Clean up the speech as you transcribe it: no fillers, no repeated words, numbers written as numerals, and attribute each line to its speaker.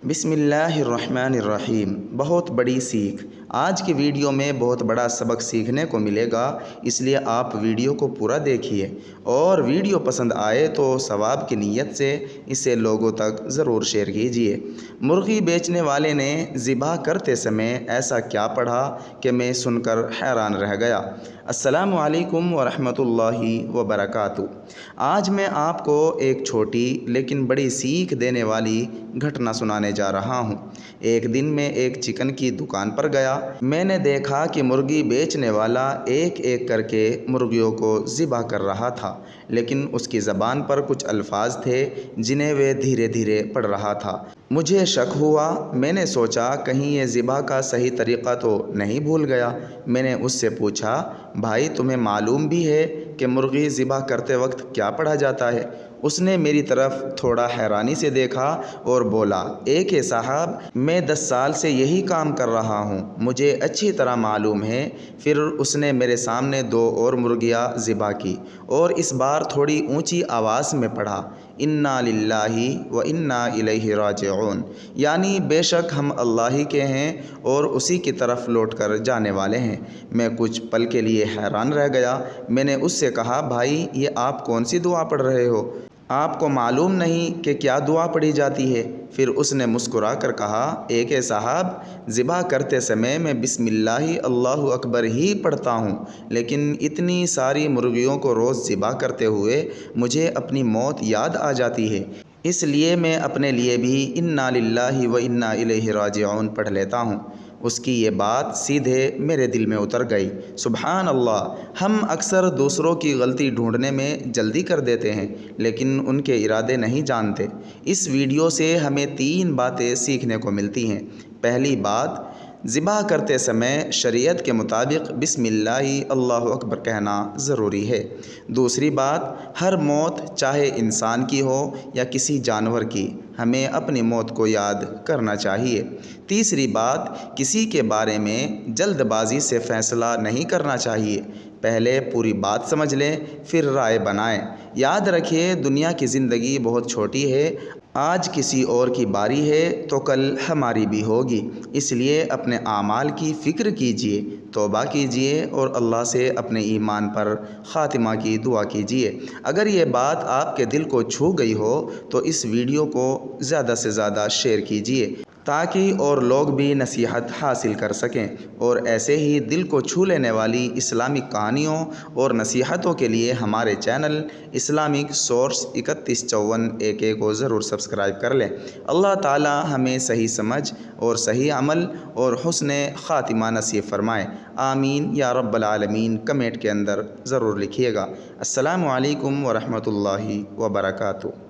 Speaker 1: بسم اللہ الرحمن الرحیم۔ بہت بڑی سیکھ۔ آج کی ویڈیو میں بہت بڑا سبق سیکھنے کو ملے گا، اس لیے آپ ویڈیو کو پورا دیکھیے اور ویڈیو پسند آئے تو ثواب کی نیت سے اسے لوگوں تک ضرور شیئر کیجیے۔ مرغی بیچنے والے نے ذبح کرتے سمے ایسا کیا پڑھا کہ میں سن کر حیران رہ گیا۔ السلام علیکم ورحمۃ اللہ وبرکاتہ۔ آج میں آپ کو ایک چھوٹی لیکن بڑی سیکھ دینے والی گھٹنا سنانے جا رہا ہوں۔ ایک دن میں ایک چکن کی دکان پر گیا۔ میں نے دیکھا کہ مرغی بیچنے والا ایک ایک کر کے مرغیوں کو ذبح کر رہا تھا، لیکن اس کی زبان پر کچھ الفاظ تھے جنہیں وہ دھیرے دھیرے پڑھ رہا تھا۔ مجھے شک ہوا۔ میں نے سوچا کہیں یہ ذبح کا صحیح طریقہ تو نہیں بھول گیا۔ میں نے اس سے پوچھا، بھائی تمہیں معلوم بھی ہے کہ مرغی ذبح کرتے وقت کیا پڑھا جاتا ہے؟ اس نے میری طرف تھوڑا حیرانی سے دیکھا اور بولا، کہ صاحب میں 10 سال سے یہی کام کر رہا ہوں، مجھے اچھی طرح معلوم ہے۔ پھر اس نے میرے سامنے 2 اور مرغیاں ذبح کی اور اس بار تھوڑی اونچی آواز میں پڑھا، انا للہ و انا الیہ راجعون، یعنی بے شک ہم اللہ ہی کے ہیں اور اسی کی طرف لوٹ کر جانے والے ہیں۔ میں کچھ پل کے لیے حیران رہ گیا۔ میں نے اس سے کہا، بھائی یہ آپ کون سی دعا پڑھ رہے ہو؟ آپ کو معلوم نہیں کہ کیا دعا پڑھی جاتی ہے؟ پھر اس نے مسکرا کر کہا، کہ صاحب ذبح کرتے سمے میں بسم اللہ اللہ اکبر ہی پڑھتا ہوں، لیکن اتنی ساری مرغیوں کو روز ذبح کرتے ہوئے مجھے اپنی موت یاد آ جاتی ہے، اس لیے میں اپنے لیے بھی انا للہ و انا الیہ راجعون پڑھ لیتا ہوں۔ اس کی یہ بات سیدھے میرے دل میں اتر گئی۔ سبحان اللہ، ہم اکثر دوسروں کی غلطی ڈھونڈنے میں جلدی کر دیتے ہیں، لیکن ان کے ارادے نہیں جانتے۔ اس ویڈیو سے ہمیں 3 باتیں سیکھنے کو ملتی ہیں۔ پہلی بات، ذبح کرتے سمے شریعت کے مطابق بسم اللہ اللہ اکبر کہنا ضروری ہے۔ دوسری بات، ہر موت چاہے انسان کی ہو یا کسی جانور کی، ہمیں اپنی موت کو یاد کرنا چاہیے۔ تیسری بات، کسی کے بارے میں جلد بازی سے فیصلہ نہیں کرنا چاہیے، پہلے پوری بات سمجھ لیں پھر رائے بنائیں۔ یاد رکھیے، دنیا کی زندگی بہت چھوٹی ہے، آج کسی اور کی باری ہے تو کل ہماری بھی ہوگی، اس لیے اپنے اعمال کی فکر کیجیے، توبہ کیجیے اور اللہ سے اپنے ایمان پر خاتمہ کی دعا کیجیے۔ اگر یہ بات آپ کے دل کو چھو گئی ہو تو اس ویڈیو کو زیادہ سے زیادہ شیئر کیجیے تاکہ اور لوگ بھی نصیحت حاصل کر سکیں، اور ایسے ہی دل کو چھو لینے والی اسلامک کہانیوں اور نصیحتوں کے لیے ہمارے چینل اسلامک سورس 3154 کو ضرور سبسکرائب کر لیں۔ اللہ تعالی ہمیں صحیح سمجھ اور صحیح عمل اور حسن خاتمہ نصیب فرمائے۔ آمین یا رب العالمین۔ کمنٹ کے اندر ضرور لکھیے گا۔ السلام علیکم ورحمۃ اللہ وبرکاتہ۔